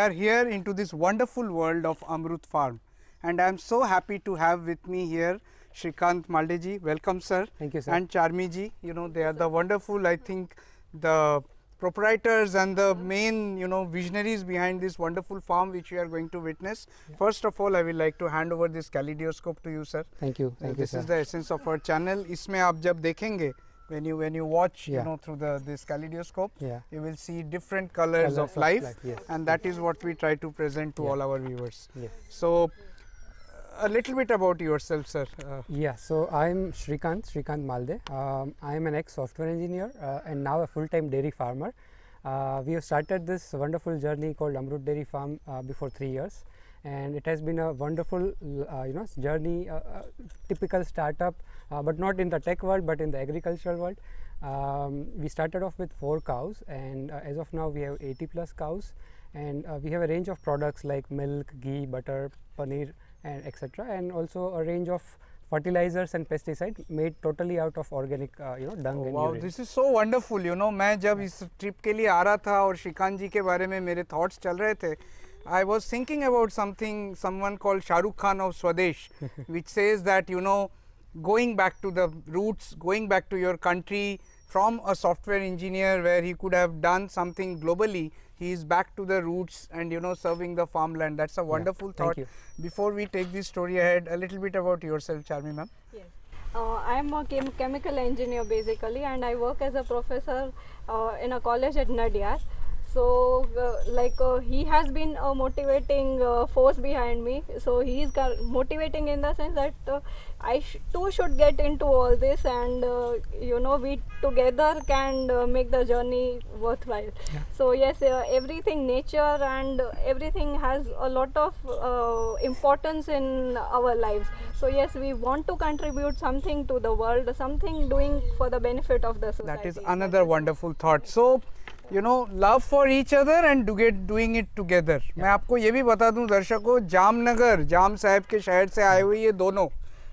We are here into this wonderful world of Amrut Farm, and I am so happy to have with me here Shrikant Maldeji. Welcome, sir. Thank you, sir. And Charmiji. You know, they are the wonderful, I think, the proprietors and the main, visionaries behind this wonderful farm which we are going to witness. First of all, I will like to hand over this kaleidoscope to you, sir. Thank you. Thank you, This sir. is the essence of our channel. इसमें आप जब देखेंगे, when you watch, through this kaleidoscope, you will see different colors of life, and that is what we try to present to all our viewers. So, a little bit about yourself, sir. So I'm Shrikant Malde. I am an ex-software engineer and now a full-time dairy farmer. We have started this wonderful journey called Amrut Dairy Farm before 3 years, and it has been a wonderful journey, typical startup, but not in the tech world but in the agricultural world. We started off with 4 cows, and as of now we have 80 plus cows, and we have a range of products like milk, ghee, butter, paneer, and etc., and also a range of fertilizers and pesticides made totally out of organic dung and wow, urine. this is so wonderful. मैं जब इस trip के लिए आ रहा था और श्रीकांत जी के बारे में मेरे थॉट्स चल रहे थे, I was thinking about someone called Shahrukh Khan of Swadesh, which says that, going back to the roots, going back to your country from a software engineer where he could have done something globally, he is back to the roots and, serving the farmland. That's a wonderful thought. You. Before we take this story ahead, a little bit about yourself, Charmi ma'am. Yes. I'm a chemical engineer basically, and I work as a professor in a college at Nadia. So he has been a motivating force behind me. So he is motivating in the sense that I too should get into all this, and we together can make the journey worthwhile. So yes, everything, nature and everything has a lot of importance in our lives. So yes, we want to contribute something to the world, something doing for the benefit of the society. That is another wonderful thought. So, love for each other and doing it together. मैं आपको ये भी बता दूं दर्शकों, जामनगर, जाम साहब के शहर से आए हुए ये दोनों,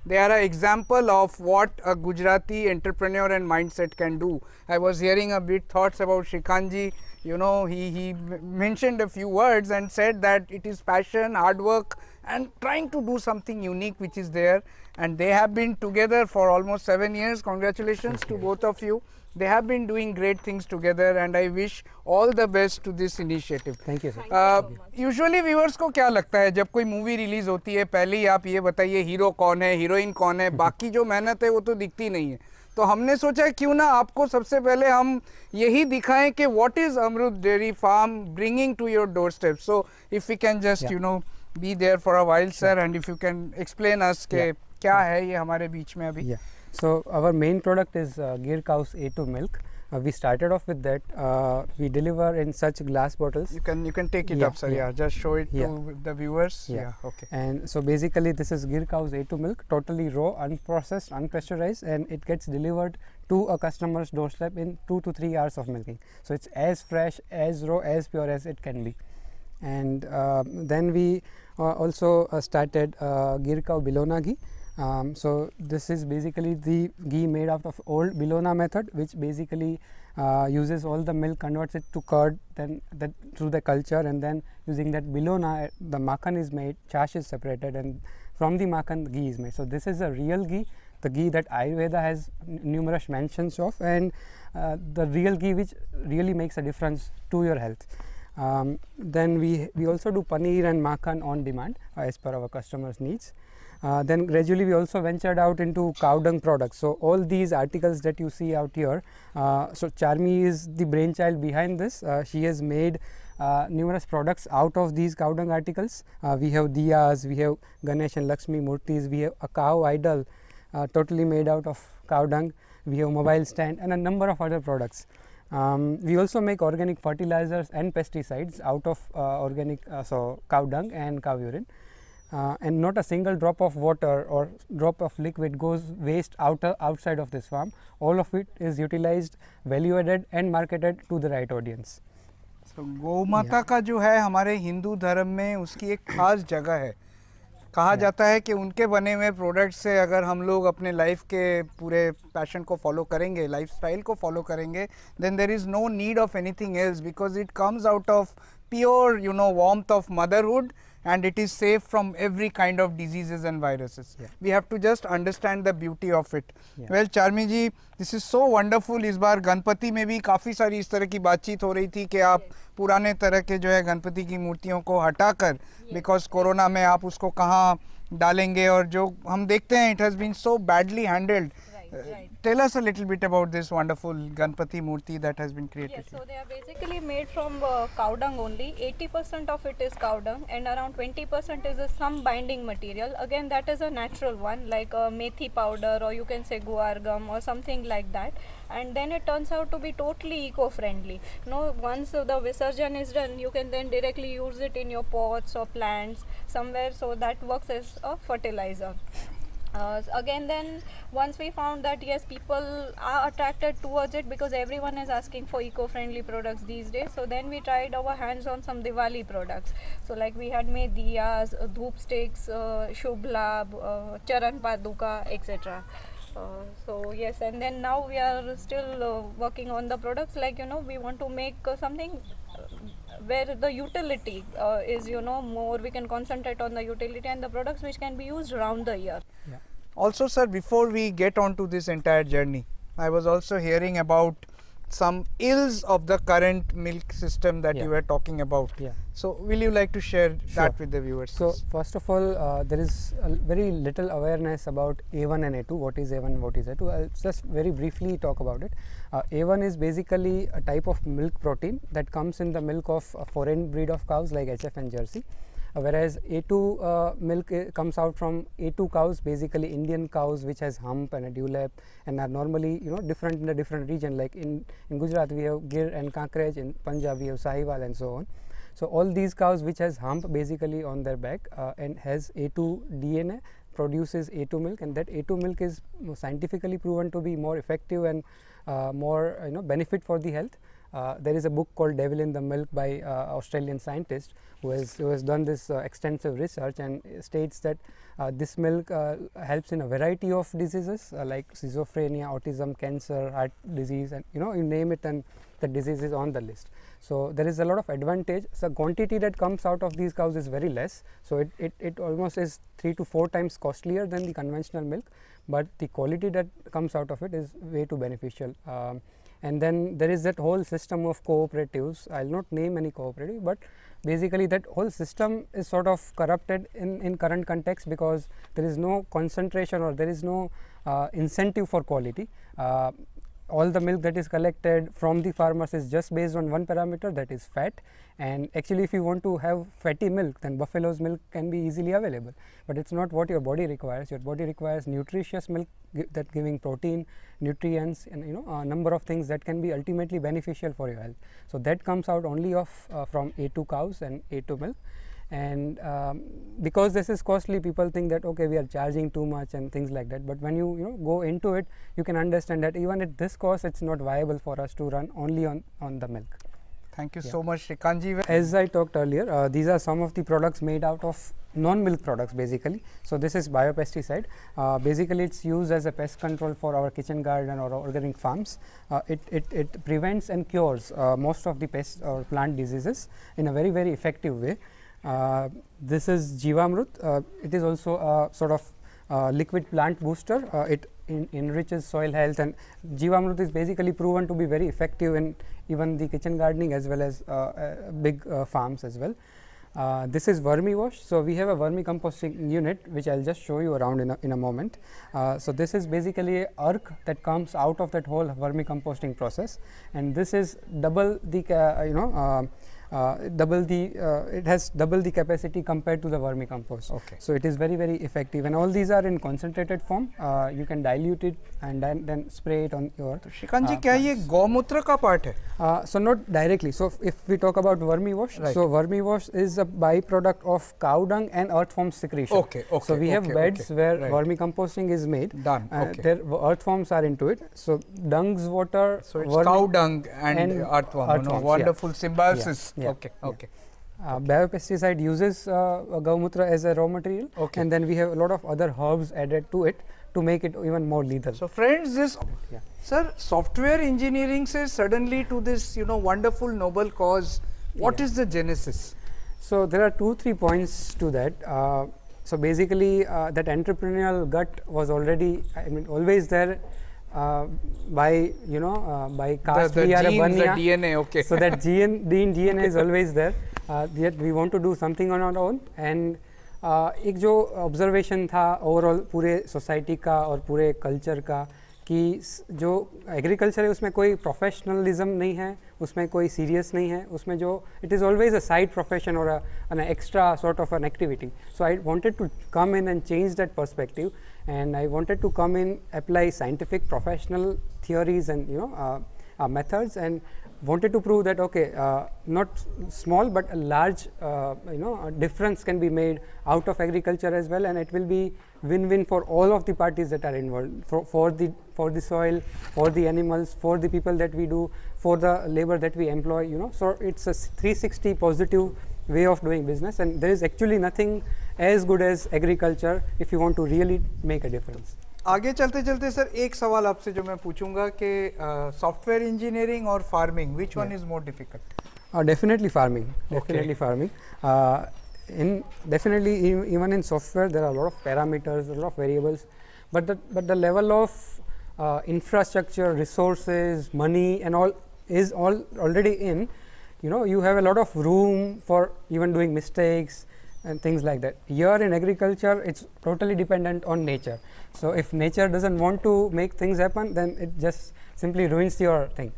they are an example of what a Gujarati entrepreneur and mindset can do. I was hearing a bit thoughts about Shrikant ji. He mentioned a few words and said that it is passion, hard work, and trying to do something unique which is there. And they have been together for almost 7 years. Congratulations to both of you. They have been doing great things together, and I wish all the best to this initiative. Thank you, sir. Usually viewers को क्या लगता है जब कोई movie release होती है, पहले ही आप ये बताइए हीरो कौन है, हीरोइन कौन है, बाकी जो मेहनत है वो तो दिखती नहीं है. तो हमने सोचा क्यों ना आपको सबसे पहले हम यही दिखाएं कि what is Amrut Dairy Farm bringing to your doorstep. So if we can just be there for a while, sir, and if you can explain us के क्या है ये हमारे बीच में अभी. So our main product is Gir Cow's A2 milk. We started off with that. We deliver in such glass bottles. You can take it up, sir. Just show it to the viewers. Okay. And so basically this is Gir Cow's A2 milk, totally raw, unprocessed, unpasteurized, and it gets delivered to a customer's doorstep in 2 to 3 hours of milking. So it's as fresh, as raw, as pure as it can be. And then we also started Gir Cow Bilona ghee. So this is basically the ghee made out of old Bilona method, which basically uses all the milk, converts it to curd, then through the culture, and then using that Bilona, the makhan is made, chash is separated, and from the makhan ghee is made. So this is a real ghee, the ghee that Ayurveda has numerous mentions of, and the real ghee which really makes a difference to your health. Then we also do paneer and makhan on demand as per our customers' needs. Then gradually we also ventured out into cow dung products. So all these articles that you see out here, so Charmi is the brainchild behind this. She has made numerous products out of these cow dung articles. We have diyas, we have Ganesh and Lakshmi murtis, we have a cow idol totally made out of cow dung, we have mobile stand, and a number of other products. We also make organic fertilizers and pesticides out of organic so cow dung and cow urine. And not a single drop of water or drop of liquid goes waste outside of this farm. All of it is utilized, value added, and marketed to the right audience. So गौ माता का जो है हमारे हिंदू धर्म में उसकी एक खास जगह है. कहा जाता है कि उनके बने हुए प्रोडक्ट से अगर हम लोग अपने लाइफ के पूरे पैशन को फॉलो करेंगे, लाइफस्टाइल को फॉलो करेंगे, then there is no need of anything else because it comes out of pure, you know, warmth of motherhood, and it is safe from every kind of diseases and viruses. Yeah. We have to just understand the beauty of it. Yeah. Well, Charmi ji, this is so wonderful. इस बार गणपति में भी काफ़ी सारी इस तरह की बातचीत हो रही थी कि आप पुराने तरह के जो है गणपति की मूर्तियों को हटाकर, बिकॉज कोरोना में आप उसको कहाँ डालेंगे, और जो हम देखते हैं, it has been so badly handled. Right. Tell us a little bit about this wonderful Ganpati Murti that has been created. Yes, so they are basically made from cow dung only. 80% of it is cow dung, and around 20% is some binding material. Again, that is a natural one, like methi powder, or you can say guar gum or something like that. And then it turns out to be totally eco-friendly. No, once the Visarjan is done, you can then directly use it in your pots or plants somewhere. So that works as a fertilizer. Again, then once we found that yes, people are attracted towards it because everyone is asking for eco-friendly products these days, so then we tried our hands on some Diwali products. So like we had made diyas, dhoop sticks, shubh labh, charan paduka, etc. So yes, and then now we are still working on the products, like, you know, we want to make something where the utility is, you know, more. We can concentrate on the utility and the products which can be used around the year. Yeah. Also, sir, before we get on to this entire journey, I was also hearing about some ills of the current milk system that Yeah. you were talking about. Yeah. So, will you like to share that Sure. with the viewers? So please? first of all, there is very little awareness about A1 and A2. What is A1 and what is A2? I'll just very briefly talk about it. A1 is basically a type of milk protein that comes in the milk of a foreign breed of cows like HF and Jersey. Whereas A2 milk comes out from A2 cows, basically Indian cows which has hump and a dewlap and are normally, you know, different in a different region. Like in Gujarat we have Gir and Kankrej, in Punjab we have Sahiwal and so on. So all these cows which has hump basically on their back and has A2 DNA produces A2 milk, and that A2 milk is scientifically proven to be more effective and more, you know, benefit for the health. There is a book called Devil in the Milk by Australian scientist who has done this extensive research and states that this milk helps in a variety of diseases like schizophrenia, autism, cancer, heart disease, and, you know, you name it and the disease is on the list. So there is a lot of advantage. So quantity that comes out of these cows is very less. So it almost is 3 to 4 times costlier than the conventional milk, but the quality that comes out of it is way too beneficial. And then there is that whole system of cooperatives. I'll not name any cooperative, but basically that whole system is sort of corrupted in current context because there is no concentration or there is no incentive for quality. All the milk that is collected from the farmers is just based on one parameter, that is fat. And actually if you want to have fatty milk, then buffalo's milk can be easily available, but it's not what your body requires. Your body requires nutritious milk that giving protein, nutrients, and, you know, a number of things that can be ultimately beneficial for your health. So that comes out only of from A2 cows and A2 milk. And because this is costly, people think that okay, we are charging too much and things like that, but when you go into it, you can understand that even at this cost, it's not viable for us to run only on the milk. Thank you so much, Shrikantji. As I talked earlier, these are some of the products made out of non-milk products basically. So this is biopesticide. Basically it's used as a pest control for our kitchen garden or organic farms. It prevents and cures most of the pest or plant diseases in a very, very effective way. This is Jeevamrut. It is also a sort of liquid plant booster. It enriches soil health, and Jeevamrut is basically proven to be very effective in even the kitchen gardening as well as big farms as well. This is Vermiwash. So we have a vermicomposting unit which I'll just show you around in a moment. So this is basically a earth that comes out of that whole vermicomposting process, and this is double the it has double the capacity compared to the vermicompost. Okay. So it is very, very effective, and all these are in concentrated form. You can dilute it and then spray it on your Shrikant ji, क्या ये गौमूत्र का part है? so not directly. So if we talk about vermiwash, Right. so vermiwash is a byproduct of cow dung and earthworm secretion. Okay, So we have beds where right. vermicomposting is made. Done, okay. There earthworms are into it. So dung's water. So it's cow dung and earthworm. earthworms, yeah. Wonderful symbiosis. Yeah, Okay, yeah. okay. Biopesticide uses Gaumutra as a raw material, Okay. and then we have a lot of other herbs added to it to make it even more lethal. So friends, this Yeah. sir, software engineering से suddenly to this, wonderful noble cause What Yeah. is the genesis? So there are 2-3 points to that. So basically, that entrepreneurial gut was already, I mean, always there. By by caste The we are a genes, the Banya. DNA, okay. So that DNA is always there. Yet we want to do something on our own. And एक जो observation था overall पूरे society का और पूरे culture का कि जो एग्रीकल्चर है उसमें कोई प्रोफेशनलिज्म नहीं है, उसमें कोई सीरियस नहीं है, उसमें जो it is always a side profession और an extra sort of an activity. So I wanted to come in and change that perspective, and I wanted to come in, apply scientific professional theories and methods, and wanted to prove that okay, not small but a large a difference can be made out of agriculture as well, and it will be win-win for all of the parties that are involved, for the soil, for the animals, for the people that we do, for the labor that we employ, so it's a 360 positive way of doing business, and there is actually nothing as good as agriculture if you want to really make a difference. आगे चलते चलते sir एक सवाल आपसे जो मैं पूछूंगा कि सॉफ्टवेयर इंजीनियरिंग और farming, which one is more difficult? Definitely farming. Definitely farming. Even in software there are a lot of parameters, a lot of variables, but the level of infrastructure, resources, money, and all is already in. You have a lot of room for even doing mistakes and things like that. Here in agriculture, it's totally dependent on nature. So if nature doesn't want to make things happen, then it just simply ruins your thing.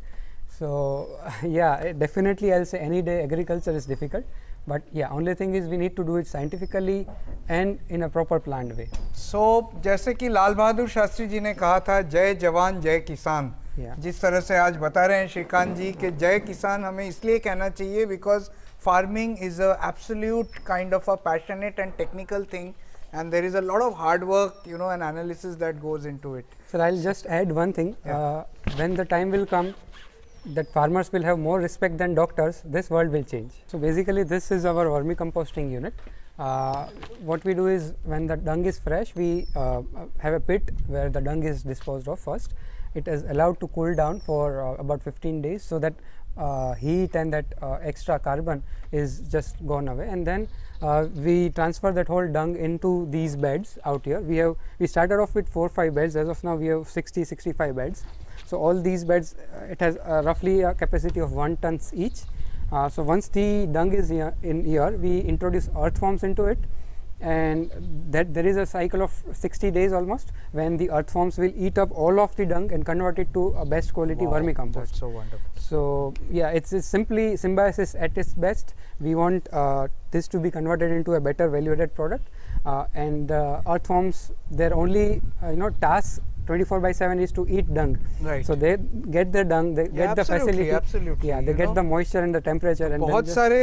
So yeah, definitely I'll say any day agriculture is difficult, but yeah, only thing is we need to do it scientifically and in a proper planned way. So जैसे कि लाल बहादुर शास्त्री जी ने कहा था, जय जवान जय किसान, जिस तरह से आज बता रहे हैं श्रीकांत जी कि जय किसान हमें इसलिए कहना चाहिए because farming is a absolute kind of a passionate and technical thing, and there is a lot of hard work, and analysis that goes into it. So I'll just add one thing. When the time will come that farmers will have more respect than doctors, this world will change. So basically this is our vermicomposting unit. What we do is when the dung is fresh, we have a pit where the dung is disposed of first. It is allowed to cool down for about 15 days so that heat and that extra carbon is just gone away, and then we transfer that whole dung into these beds out here. We started off with 4-5 beds. As of now we have 60-65 beds. So all these beds, it has roughly a capacity of 1 tons each. So once the dung is in here, we introduce earthworms into it, and that there is a cycle of 60 days almost when the earthworms will eat up all of the dung and convert it to a best quality vermicompost. That's so wonderful. So yeah, it's simply symbiosis at its best. We want this to be converted into a better value-added product, and earthworms, their only task 24/7 is to eat dung. Right. So they get the dung, they get the facility. Absolutely. Yeah, they get the moisture and the temperature. And बहुत सारे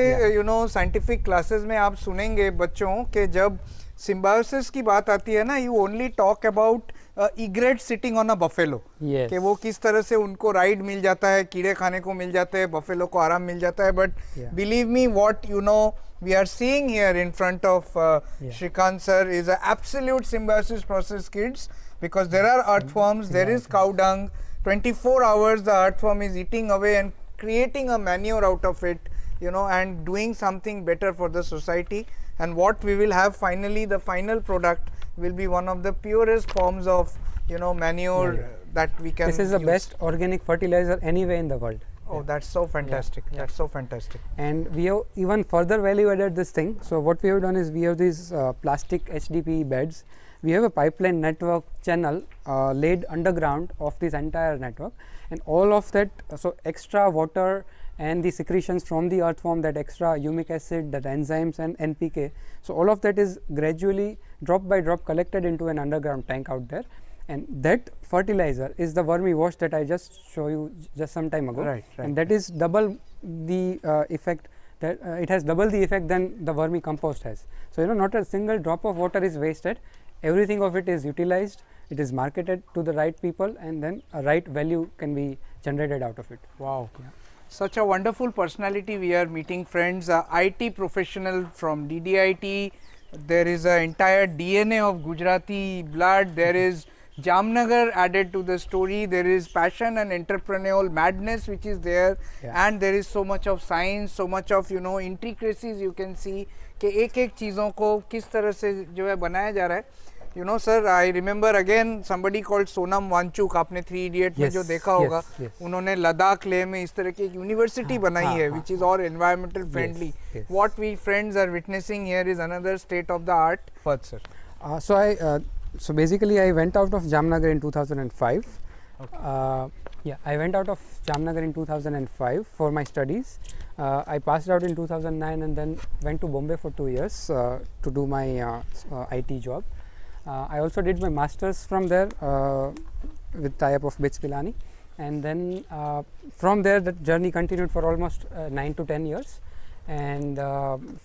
scientific classes में आप सुनेंगे बच्चों के जब symbiosis की बात आती है ना, you only talk about egret sitting on a buffalo, कि वो किस तरह से उनको राइड मिल जाता है, कीड़े खाने को मिल जाते हैं, बफेलो को आराम मिल जाता है. But believe me, what we are seeing here in front of Shrikant sir is an absolute symbiosis process, kids, because there are earthworms, there is cow dung, 24 hours the earthworm is eating away and creating a manure out of it, and doing something better for the society. And what we will have finally, the final product will be one of the purest forms of manure that we can This is the best organic fertilizer anywhere in the world. Oh, that's so fantastic. That's so fantastic. And we have even further value added this thing. So what we have done is we have these plastic HDPE beds. We have a pipeline network channel laid underground of this entire network, and all of that, so extra water and the secretions from the earthworm, that extra humic acid, that enzymes and NPK, so all of that is gradually drop by drop collected into an underground tank out there. And that fertilizer is the vermi wash that I just show you just some time ago. Right. And that is double the effect, that it has double the effect than the vermi compost has. So not a single drop of water is wasted. Everything of it is utilized. It is marketed to the right people, and then a right value can be generated out of it. Wow. Such a wonderful personality we are meeting, friends. IT professional from DDIT. There is an entire DNA of Gujarati blood. There is Jamnagar added to the story. There is passion and entrepreneurial madness which is there, Yeah. and there is so much of science, so much of intricacies you can see कि एक एक चीज़ों को किस तरह से जो है बनाया जा रहा है. Sir, I remember again somebody called Sonam Wanchuk. आपने 3 Idiot में Yes, जो देखा होगा, yes. उन्होंने लद्दाख लेह में इस तरह की एक यूनिवर्सिटी बनाई है which is all environmental friendly. yes. What we friends are witnessing here is another state of the art. But sir, So basically I went out of Jamnagar in 2005. I went out of Jamnagar in 2005 for my studies. I passed out in 2009 and then went to Bombay for 2 years to do my IT job. I also did my masters from there with tie-up of BITS Pilani, and then from there the journey continued for almost 9 to 10 years, and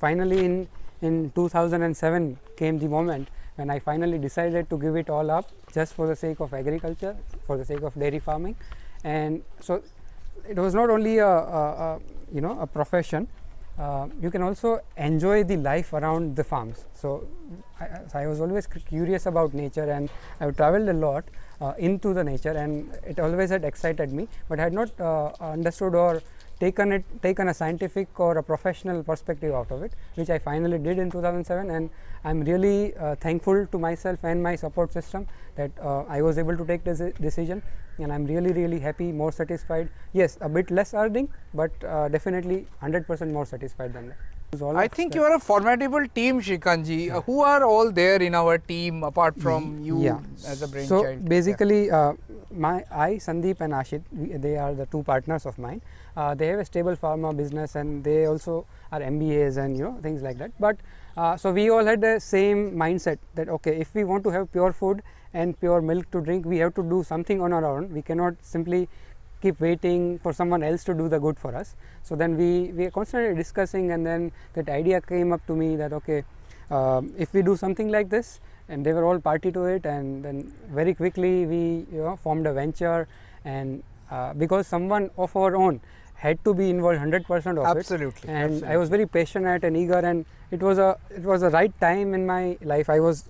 finally in 2007 came the moment when I finally decided to give it all up just for the sake of agriculture, for the sake of dairy farming. And so it was not only a profession. You can also enjoy the life around the farms. So I was always curious about nature, and I traveled a lot into the nature, and it always had excited me, but I had not understood or taken a scientific or a professional perspective out of it, which I finally did in 2007. And I'm really thankful to myself and my support system that I was able to take this decision, and I'm really happy, more satisfied. Yes, a bit less earning, but definitely 100% more satisfied than that. I think you are a formidable team, Shrikantji. Who are all there in our team apart from you as a brainchild? So basically, I, Sandeep and Ashit, they are the 2 partners of mine. They have a stable pharma business, and they also are MBAs and things like that. But so we all had the same mindset that okay, if we want to have pure food and pure milk to drink, we have to do something on our own. We cannot simply keep waiting for someone else to do the good for us. So then we are constantly discussing, and then that idea came up to me that okay, if we do something like this, and they were all party to it, and then very quickly we formed a venture, and because someone of our own had to be involved 100% of Absolutely, it, and absolutely. I was very passionate and eager, and it was a right time in my life. I was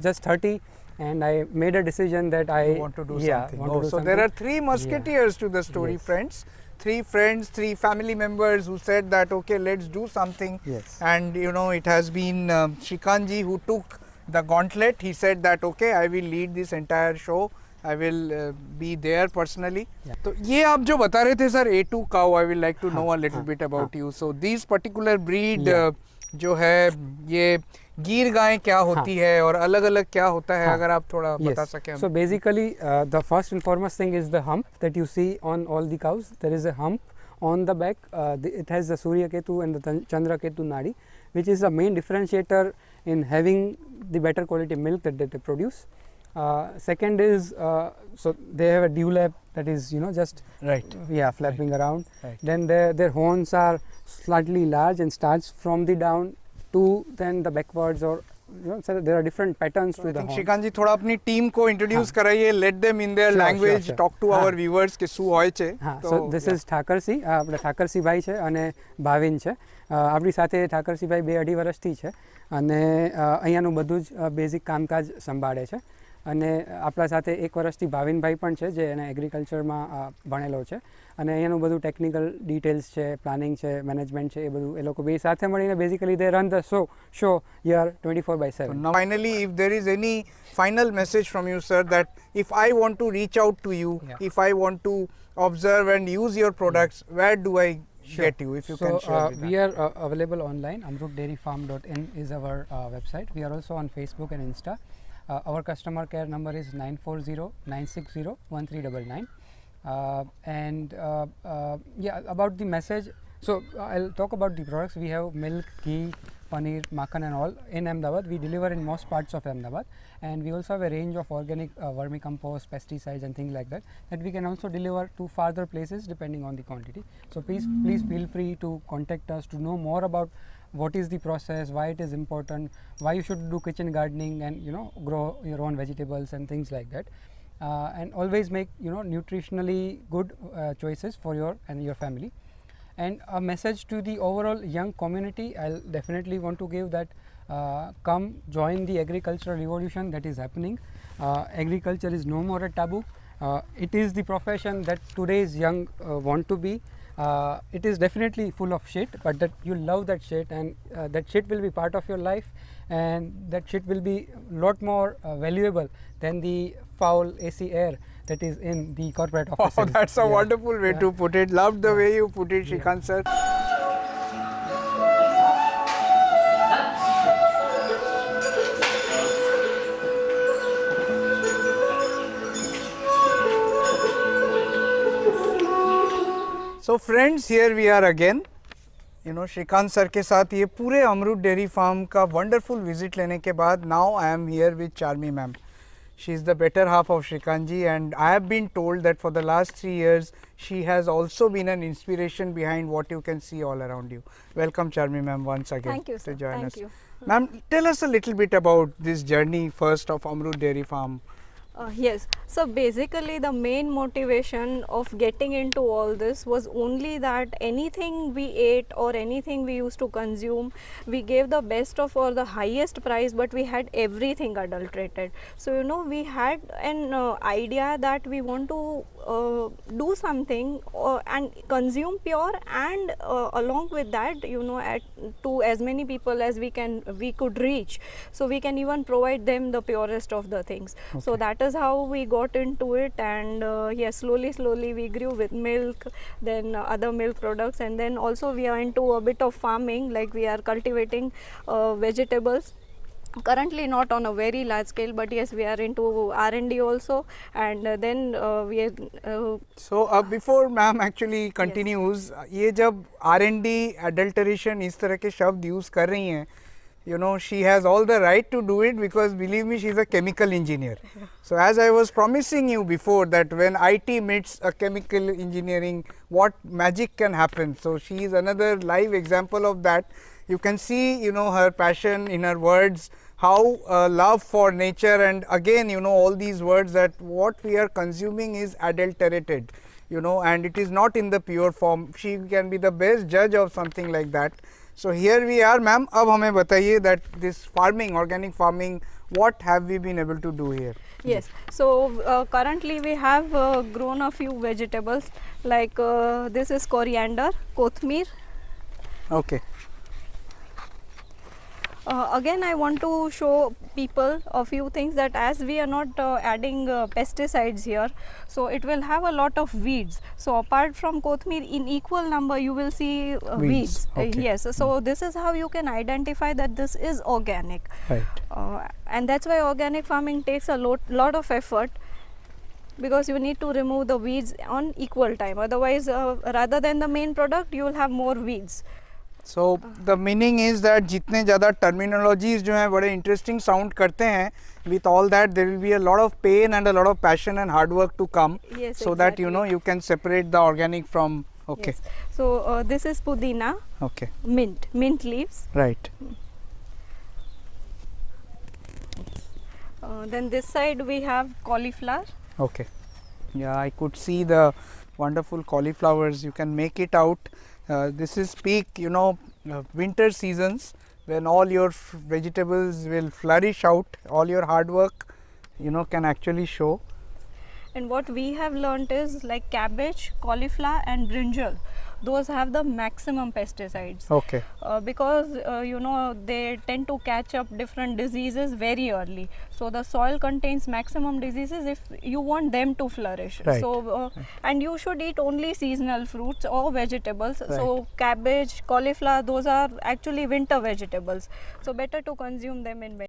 just 30. And I made a decision that I want to do something. want to do So something. there are 3 musketeers to the story, Yes. friends. 3 friends, 3 family members who said that okay, let's do something. Yes. And it has been Shrikantji who took the gauntlet. He said that okay, I will lead this entire show. I will be there personally. Yeah. तो ये आप जो बता रहे थे sir, A2 cow, I will like to know a little bit about you. So these particular breed जो है ये गिर गाय क्या होती है और अलग अलग क्या होता है, अगर आप थोड़ा बता सकें. So basically the first and foremost thing is the hump that you see on all the cows. There is a hump on the back. It has the Surya Ketu and the Chandra Ketu Nadi, which is the main differentiator in having the better quality milk that they produce. Second is so they have a dewlap that is just flapping around. Right. Then their horns are slightly large and starts from the down to then the backwards, or so there are different patterns to the horns. Shrikantji થોડા આપની team को introduce कराइए. Let them in their language sure. talk to our viewers કે શું હોય છે. So this is Thakarsinh. આપણે ઠાકરસિંહ ભાઈ છે અને ભાવિન છે. આપણી સાથે ઠાકરસિંહ ભાઈ 2-2.5 વર્ષથી છે અને અહીંયાનું બધું જ બેઝિક કામકાજ સંભાળે છે. અને આપણા સાથે 1 વર્ષથી ભાવિનભાઈ પણ છે જે એને એગ્રીકલ્ચરમાં ભણેલો છે અને અહીંયાનું બધું ટેકનિકલ ડિટેલ્સ છે, પ્લાનિંગ છે, મેનેજમેન્ટ છે, એ બધું એ લોકો બે સાથે મળીને basically they run the show year 24/7. Now finally, if there is any final message from you, sir, that if I want to reach out to you, if I want to observe and use your products, where do I get you, if you can share with we are available online. amrutdairyfarm.in is our website. We are also on Facebook and Insta. Our customer care number is 940-960-1399. And about the message, so I'll talk about the products. We have milk, ghee, paneer, makhan and all in Ahmedabad. We deliver in most parts of Ahmedabad, and we also have a range of organic vermicompost, pesticides and things like that we can also deliver to farther places depending on the quantity. So please feel free to contact us to know more about what is the process, why it is important, why you should do kitchen gardening and grow your own vegetables and things like that, and always make nutritionally good choices for your and your family. And a message to the overall young community, I'll definitely want to give that come join the agricultural revolution that is happening. Agriculture is no more a taboo. It is the profession that today's young want to be. It is definitely full of shit, but that you love that shit, and that shit will be part of your life, and that shit will be lot more valuable than the foul AC air that is in the corporate offices. Oh, that's a Yeah. wonderful way Yeah. to put it. Love the way you put it, Shrikant sir. So friends, here we are again. You know, Shrikant sir के साथ ये पूरे अमरूद dairy farm का wonderful visit लेने के बाद now I am here with Charmi ma'am. She is the better half of Shrikant ji, and I have been told that for the last 3 years she has also been an inspiration behind what you can see all around you. Welcome Charmi ma'am once again. Thank you, sir. To join Thank us. you. Ma'am, tell us a little bit about this journey first of Amrut Dairy Farm. Yes, so basically the main motivation of getting into all this was only that anything we ate or anything we used to consume, we gave the best of or the highest price, but we had everything adulterated. So you know, we had an idea that we want to do something and consume pure, and along with that, you know, to as many people as we could reach, so we can even provide them the purest of the things. So that is how we got into it, and yes, slowly we grew with milk, then other milk products, and then also we are into a bit of farming, like we are cultivating vegetables. Currently not on a very large scale, but yes, we are into R&D also, and then we are So before ma'am actually continues, ये जब R&D adulteration इस तरह के शब्द use कर रही हैं, you know, she has all the right to do it, because believe me, she is a chemical engineer. So as I was promising you before, that when IT meets a chemical engineering, what magic can happen. So she is another live example of that. You can see, you know, her passion in her words, how love for nature, and again, you know, all these words that what we are consuming is adulterated, you know, and it is not in the pure form. She can be the best judge of something like that. So here we are, ma'am. अब हमें बताइए that this farming, organic farming, what have we been able to do here? Yes, so currently we have grown a few vegetables, like this is coriander, kothmir. Okay. Again, I want to show people a few things, that as we are not adding pesticides here, so it will have a lot of weeds. So apart from kothmir, in equal number you will see weeds. Okay. Yes, so this is how you can identify that this is organic. Right. And that's why organic farming takes a lot of effort, because you need to remove the weeds on equal time. Otherwise, rather than the main product, you will have more weeds. So the meaning is that जितने ज़्यादा terminologies जो हैं बड़े interesting sound करते हैं, with all that there will be a lot of pain and a lot of passion and hard work to come. Yes, so that you know you can separate the organic from. Okay. Yes. So this is pudina, Okay. mint leaves. Right. Then this side we have cauliflower. Okay. Yeah, I could see the wonderful cauliflowers. You can make it out. This is peak, you know, winter seasons, when all your vegetables will flourish out. All your hard work, you know, can actually show. And what we have learnt is, like cabbage, cauliflower and brinjal, those have the maximum pesticides. Okay. Because you know, they tend to catch up different diseases very early. So the soil contains maximum diseases if you want them to flourish. Right. So and you should eat only seasonal fruits or vegetables. Right. So cabbage, cauliflower, those are actually winter vegetables. So better to consume them in winter.